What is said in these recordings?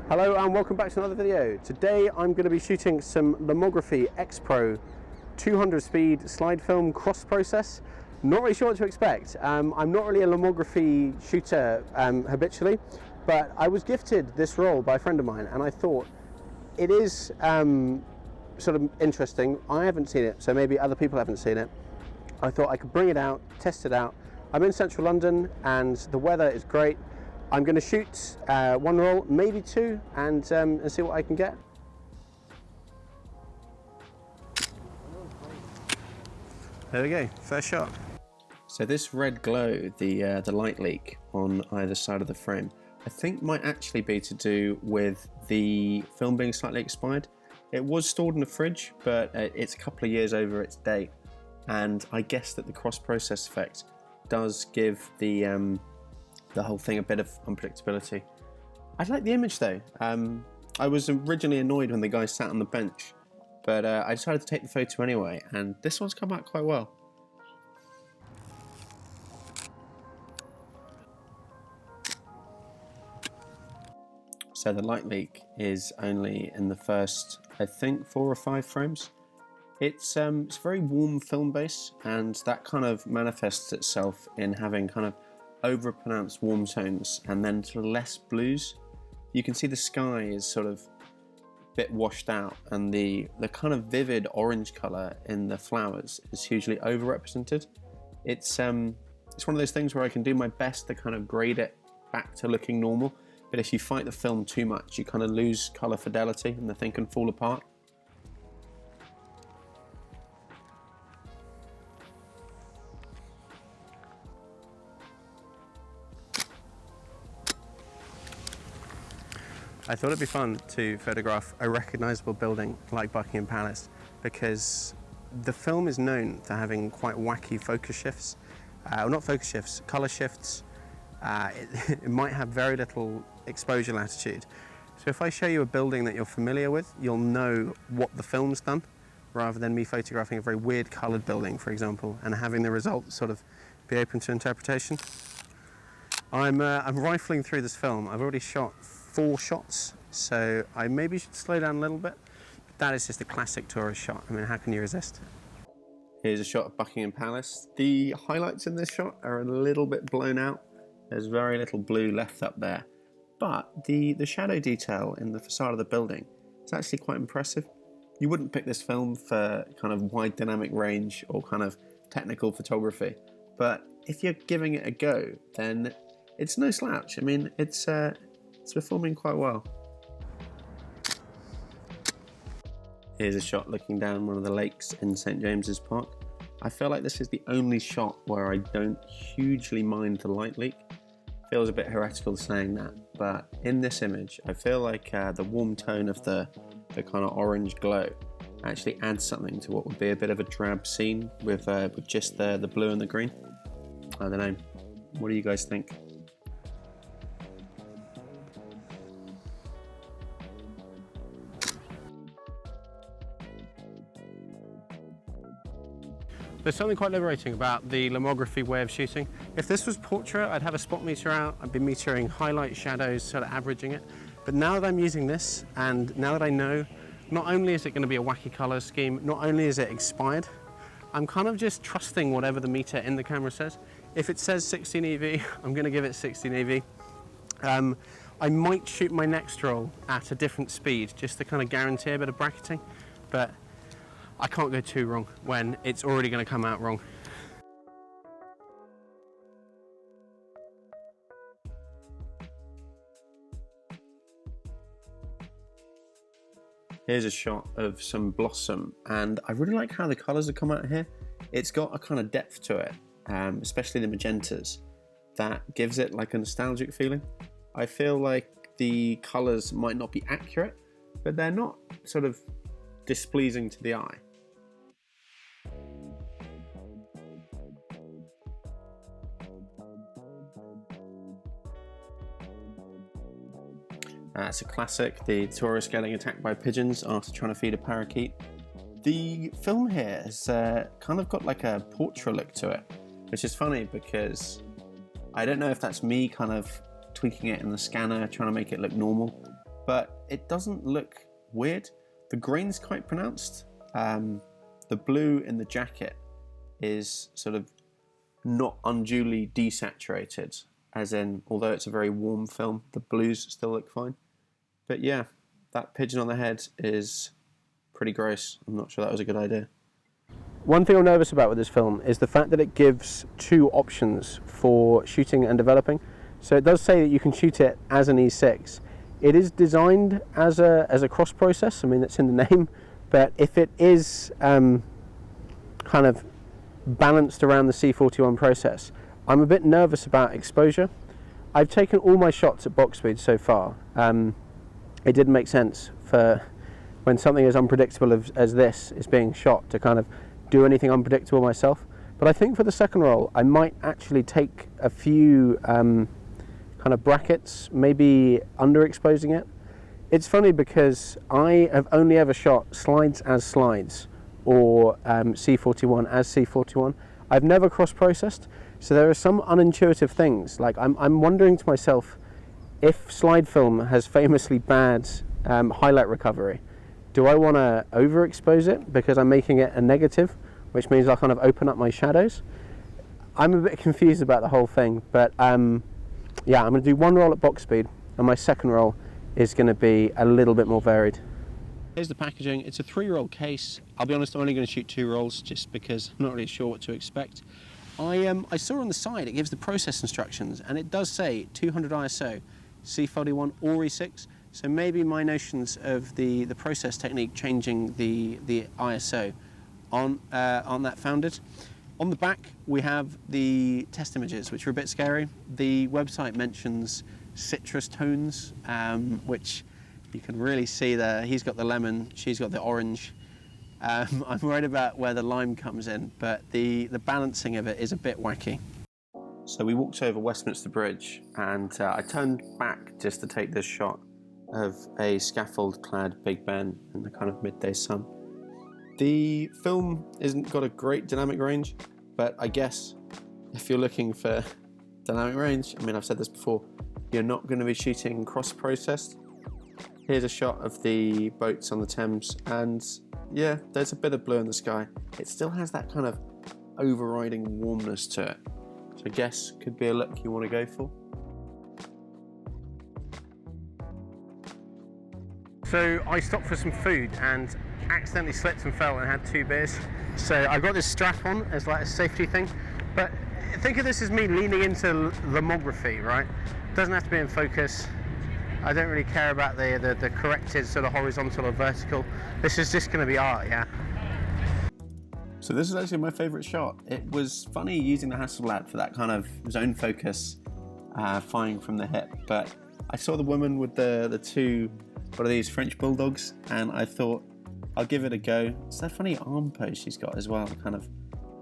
Hello and welcome back to another video. Today I'm going to be shooting some Lomography Xpro-200 speed slide film cross process. Not really sure what to expect. I'm not really a Lomography shooter habitually, but I was gifted this roll by a friend of mine and I thought it is sort of interesting. I haven't seen it, so maybe other people haven't seen it. I thought I could bring it out, test it out. I'm in central London and the weather is great. I'm going to shoot one roll, maybe two, and see what I can get. There we go, first shot. So this red glow, the light leak on either side of the frame, I think might actually be to do with the film being slightly expired. It was stored in the fridge, but it's a couple of years over its date, and I guess that the cross-process effect does give the whole thing a bit of unpredictability. I like the image though. I was originally annoyed when the guy sat on the bench, but I decided to take the photo anyway, and this one's come out quite well. So the light leak is only in the first, I think, 4 or 5 frames. It's very warm film base, and that kind of manifests itself in having kind of over-pronounced warm tones and then sort of less blues. You can see the sky is sort of a bit washed out, and the kind of vivid orange colour in the flowers is hugely over-represented. It's one of those things where I can do my best to kind of grade it back to looking normal, but if you fight the film too much, you kind of lose colour fidelity and the thing can fall apart. I thought it'd be fun to photograph a recognisable building like Buckingham Palace because the film is known for having quite wacky focus shifts. Well, not focus shifts, colour shifts. It might have very little exposure latitude. So if I show you a building that you're familiar with, you'll know what the film's done, rather than me photographing a very weird coloured building, for example, and having the result sort of be open to interpretation. I'm rifling through this film. I've already shot 4 shots, so I maybe should slow down a little bit. But that is just a classic tourist shot. I mean, how can you resist? Here's a shot of Buckingham Palace. The highlights in this shot are a little bit blown out. There's very little blue left up there. But the shadow detail in the facade of the building is actually quite impressive. You wouldn't pick this film for kind of wide dynamic range or kind of technical photography. But if you're giving it a go, then it's no slouch. I mean, it's performing quite well. Here's a shot looking down one of the lakes in St James's Park. I feel like this is the only shot where I don't hugely mind the light leak. Feels a bit heretical saying that, but in this image I feel like the warm tone of the kind of orange glow actually adds something to what would be a bit of a drab scene with just the blue and the green. I don't know, what do you guys think? There's something quite liberating about the Lomography way of shooting. If this was portrait, I'd have a spot meter out, I'd be metering highlight, shadows, sort of averaging it. But now that I'm using this, and now that I know, not only is it going to be a wacky colour scheme, not only is it expired, I'm kind of just trusting whatever the meter in the camera says. If it says 16 EV, I'm going to give it 16 EV. I might shoot my next roll at a different speed, just to kind of guarantee a bit of bracketing, but I can't go too wrong when it's already going to come out wrong. Here's a shot of some blossom, and I really like how the colours have come out here. It's got a kind of depth to it, especially the magentas, that gives it like a nostalgic feeling. I feel like the colours might not be accurate, but they're not sort of displeasing to the eye. It's a classic, the tourist getting attacked by pigeons after trying to feed a parakeet. The film here has kind of got like a portrait look to it, which is funny because I don't know if that's me kind of tweaking it in the scanner, trying to make it look normal, but it doesn't look weird. The green's quite pronounced. The blue in the jacket is sort of not unduly desaturated, as in, although it's a very warm film, the blues still look fine. But yeah, that pigeon on the head is pretty gross. I'm not sure that was a good idea. One thing I'm nervous about with this film is the fact that it gives two options for shooting and developing. So it does say that you can shoot it as an E6. It is designed as a cross process. I mean, it's in the name, but if it is kind of balanced around the C41 process, I'm a bit nervous about exposure. I've taken all my shots at box speed so far. It didn't make sense for when something as unpredictable as this is being shot to kind of do anything unpredictable myself. But I think for the second roll, I might actually take a few kind of brackets, maybe underexposing it. It's funny because I have only ever shot slides as slides or C41 as C41. I've never cross-processed, so there are some unintuitive things. Like I'm wondering to myself, if slide film has famously bad highlight recovery, do I want to overexpose it because I'm making it a negative, which means I'll kind of open up my shadows? I'm a bit confused about the whole thing, but yeah, I'm going to do one roll at box speed, and my second roll is going to be a little bit more varied. Here's the packaging. It's a 3-roll case. I'll be honest, I'm only going to shoot 2 rolls just because I'm not really sure what to expect. I saw on the side it gives the process instructions, and it does say 200 ISO, C41 or E6. So maybe my notions of the process technique changing the ISO aren't that founded. On the back we have the test images, which are a bit scary. The website mentions citrus tones, which you can really see there. He's got the lemon, she's got the orange. I'm worried about where the lime comes in, but the balancing of it is a bit wacky. So we walked over Westminster Bridge, and I turned back just to take this shot of a scaffold-clad Big Ben in the kind of midday sun. The film isn't got a great dynamic range, but I guess if you're looking for dynamic range, I mean, I've said this before, you're not going to be shooting cross-processed. Here's a shot of the boats on the Thames, and yeah, there's a bit of blue in the sky. It still has that kind of overriding warmness to it. So I guess could be a look you want to go for. So I stopped for some food and accidentally slipped and fell and had 2 beers. So I got this strap on as like a safety thing. But think of this as me leaning into Lomography, right? Doesn't have to be in focus. I don't really care about the corrected sort of horizontal or vertical. This is just going to be art, yeah. So this is actually my favourite shot. It was funny using the Hasselblad for that kind of zone focus, firing from the hip. But I saw the woman with the 2, what are these, French bulldogs, and I thought I'll give it a go. It's that funny arm pose she's got as well, kind of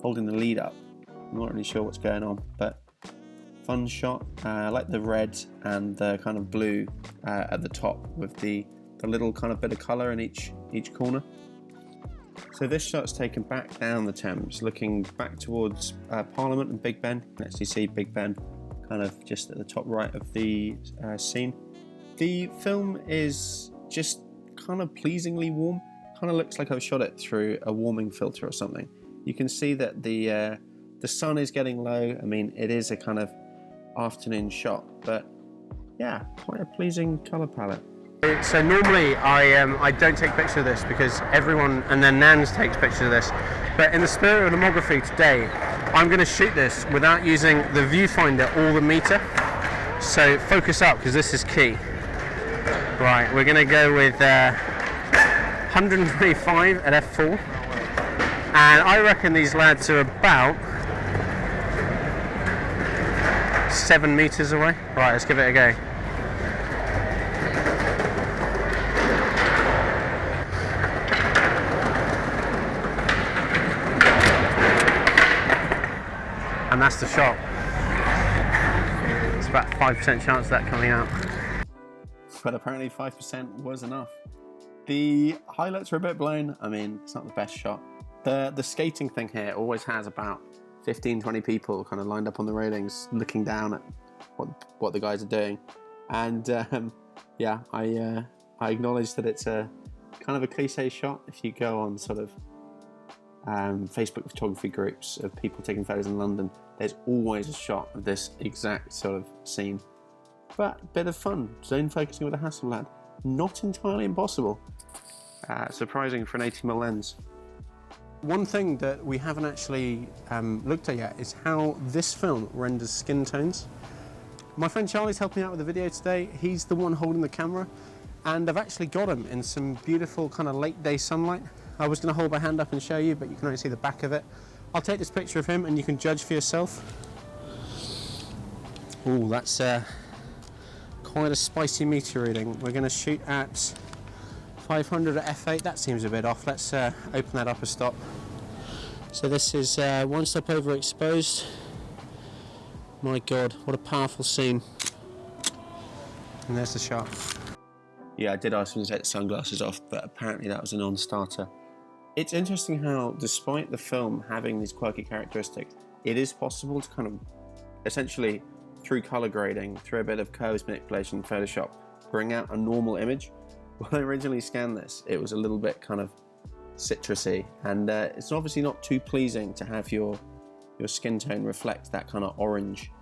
holding the lead up. I'm not really sure what's going on, but fun shot. I like the red and the kind of blue at the top with the little kind of bit of colour in each corner. So this shot's taken back down the Thames, looking back towards Parliament and Big Ben. You can actually see Big Ben kind of just at the top right of the scene. The film is just kind of pleasingly warm. Kind of looks like I've shot it through a warming filter or something. You can see that the sun is getting low. I mean, it is a kind of afternoon shot, but yeah, quite a pleasing colour palette. So normally I don't take pictures of this because everyone and their nans takes pictures of this. But in the spirit of Lomography today, I'm going to shoot this without using the viewfinder or the meter. So focus up, because this is key. Right, we're going to go with 125 at f4, and I reckon these lads are about 7 meters away. Right, let's give it a go. And that's the shot. It's about 5% chance of that coming out. But apparently 5% was enough. The highlights are a bit blown. I mean, it's not the best shot. The skating thing here always has about 15-20 people kind of lined up on the railings looking down at what the guys are doing. And yeah, I I acknowledge that it's a kind of a cliche shot. If you go on sort of Facebook photography groups of people taking photos in London, there's always a shot of this exact sort of scene. But a bit of fun, zone focusing with a Hasselblad. Not entirely impossible. Surprising for an 80mm lens. One thing that we haven't actually looked at yet is how this film renders skin tones. My friend Charlie's helping me out with the video today. He's the one holding the camera, and I've actually got him in some beautiful kind of late day sunlight. I was going to hold my hand up and show you, but you can only see the back of it. I'll take this picture of him and you can judge for yourself. Oh, that's quite a spicy meter reading. We're going to shoot at 500 at f8. That seems a bit off. Let's open that up a stop. So this is one stop overexposed. My God, what a powerful scene. And there's the shot. Yeah, I did ask him to take the sunglasses off, but apparently that was a non-starter. It's interesting how, despite the film having these quirky characteristics, it is possible to kind of, essentially, through colour grading, through a bit of curves manipulation in Photoshop, bring out a normal image. When I originally scanned this, it was a little bit kind of citrusy, and it's obviously not too pleasing to have your skin tone reflect that kind of orange.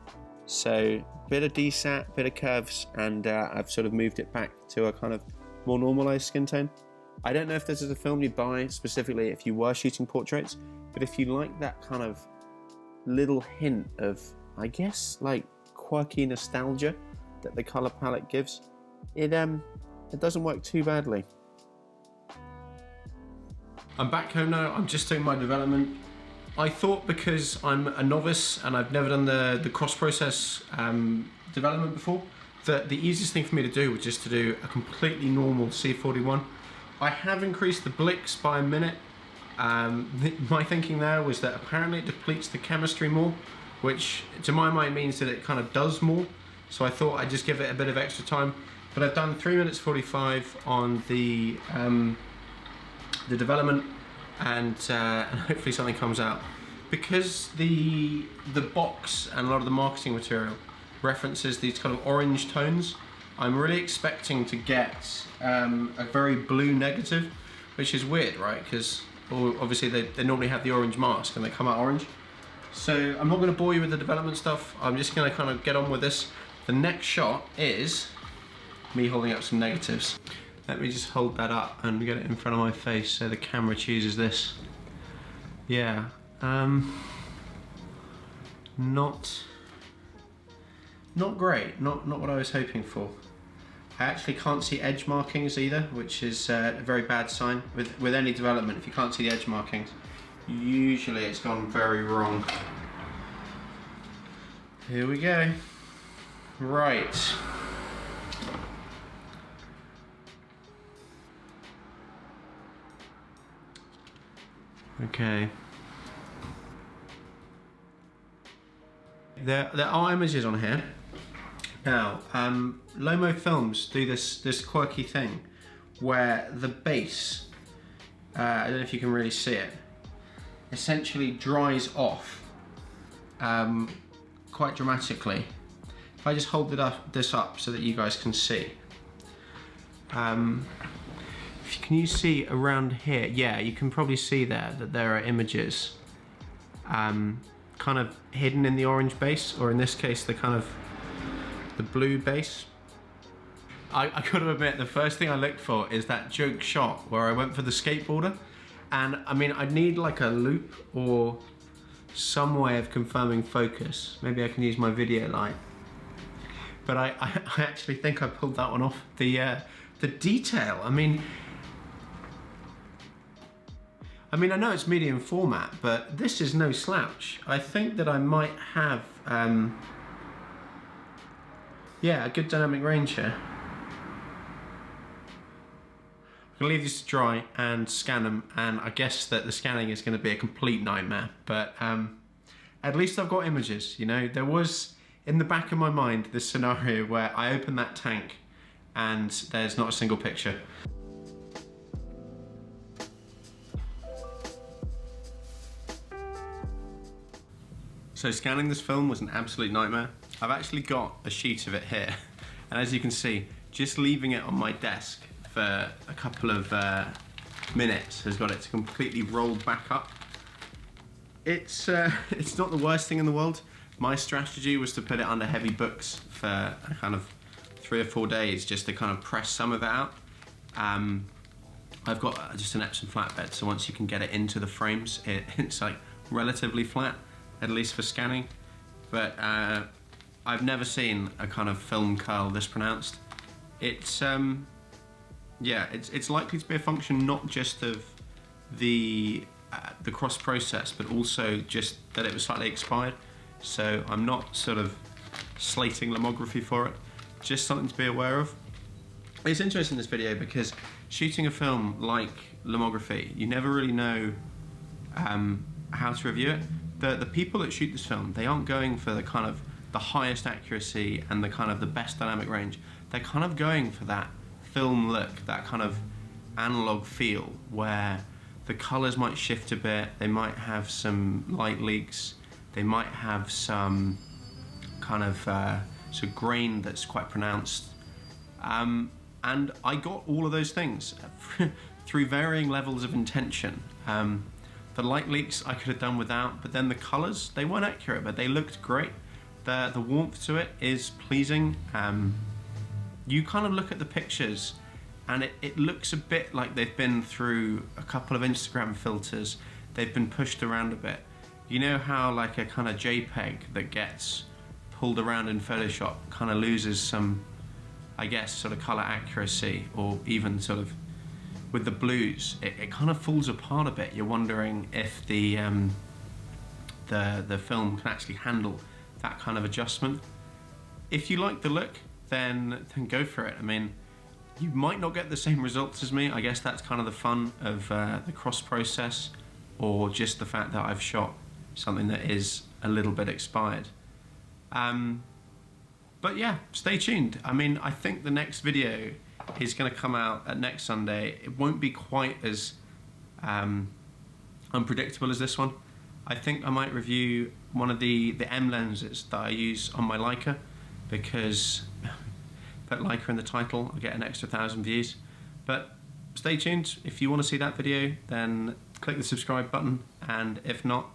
So, bit of desat, bit of curves, and I've sort of moved it back to a kind of more normalised skin tone. I don't know if this is a film you'd buy specifically if you were shooting portraits, but if you like that kind of little hint of, I guess, like quirky nostalgia that the colour palette gives, it doesn't work too badly. I'm back home now. I'm just doing my development. I thought because I'm a novice and I've never done the cross-process development before, that the easiest thing for me to do was just to do a completely normal C41. I have increased the blicks by a minute. My thinking there was that apparently it depletes the chemistry more, which to my mind means that it kind of does more. So I thought I'd just give it a bit of extra time. But I've done 3 minutes 45 on the development, and hopefully something comes out. Because the box and a lot of the marketing material references these kind of orange tones, I'm really expecting to get a very blue negative, which is weird, right? Because obviously they normally have the orange mask and they come out orange. So I'm not going to bore you with the development stuff. I'm just going to kind of get on with this. The next shot is me holding up some negatives. Let me just hold that up and get it in front of my face so the camera chooses this. Yeah, not great, not what I was hoping for. I actually can't see edge markings either, which is a very bad sign with any development. If you can't see the edge markings, usually it's gone very wrong. Here we go. Right. Okay. There are images on here. Now, Lomo films do this quirky thing where the base, I don't know if you can really see it, essentially dries off quite dramatically. If I just hold this up so that you guys can see. Can you see around here? Yeah, you can probably see there that there are images kind of hidden in the orange base, or in this case the kind of the blue base. I gotta admit, the first thing I looked for is that joke shot where I went for the skateboarder, and I mean I'd need like a loop or some way of confirming focus. Maybe I can use my video light, but I actually think I pulled that one off. The detail, I mean I know it's medium format, but this is no slouch. I think that I might have, yeah, a good dynamic range here. I'm gonna leave these to dry and scan them, and I guess that the scanning is gonna be a complete nightmare, but at least I've got images, you know? There was, in the back of my mind, this scenario where I open that tank and there's not a single picture. So scanning this film was an absolute nightmare. I've actually got a sheet of it here, and as you can see, just leaving it on my desk for a couple of minutes has got it to completely roll back up. It's not the worst thing in the world. My strategy was to put it under heavy books for a kind of 3 or 4 days just to kind of press some of it out. I've got just an Epsom flatbed, so once you can get it into the frames, it's like relatively flat, at least for scanning. But I've never seen a kind of film curl this pronounced. It's yeah, it's likely to be a function not just of the cross process, but also just that it was slightly expired. So I'm not sort of slating Lomography for it, just something to be aware of. It's interesting, this video, because shooting a film like Lomography, you never really know how to review it. The people that shoot this film, they aren't going for the kind of the highest accuracy and the kind of the best dynamic range. They're kind of going for that film look, that kind of analog feel, where the colors might shift a bit, they might have some light leaks, they might have some kind of grain that's quite pronounced. And I got all of those things through varying levels of intention. The light leaks I could have done without, but then the colors, they weren't accurate, but they looked great. The warmth to it is pleasing. You kind of look at the pictures and it looks a bit like they've been through a couple of Instagram filters. They've been pushed around a bit. You know how like a kind of JPEG that gets pulled around in Photoshop kind of loses some, I guess, sort of color accuracy, or even sort of with the blues, it kind of falls apart a bit. You're wondering if the film can actually handle that kind of adjustment. If you like the look, then go for it. I mean, you might not get the same results as me. I guess that's kind of the fun of the cross process, or just the fact that I've shot something that is a little bit expired. But yeah, stay tuned. I mean, I think the next video is going to come out at next Sunday. It won't be quite as unpredictable as this one. I think I might review one of the M lenses that I use on my Leica, because put Leica in the title, I'll get an extra 1,000 views. But stay tuned. If you want to see that video, then click the subscribe button, and if not,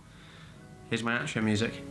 here's my outro music.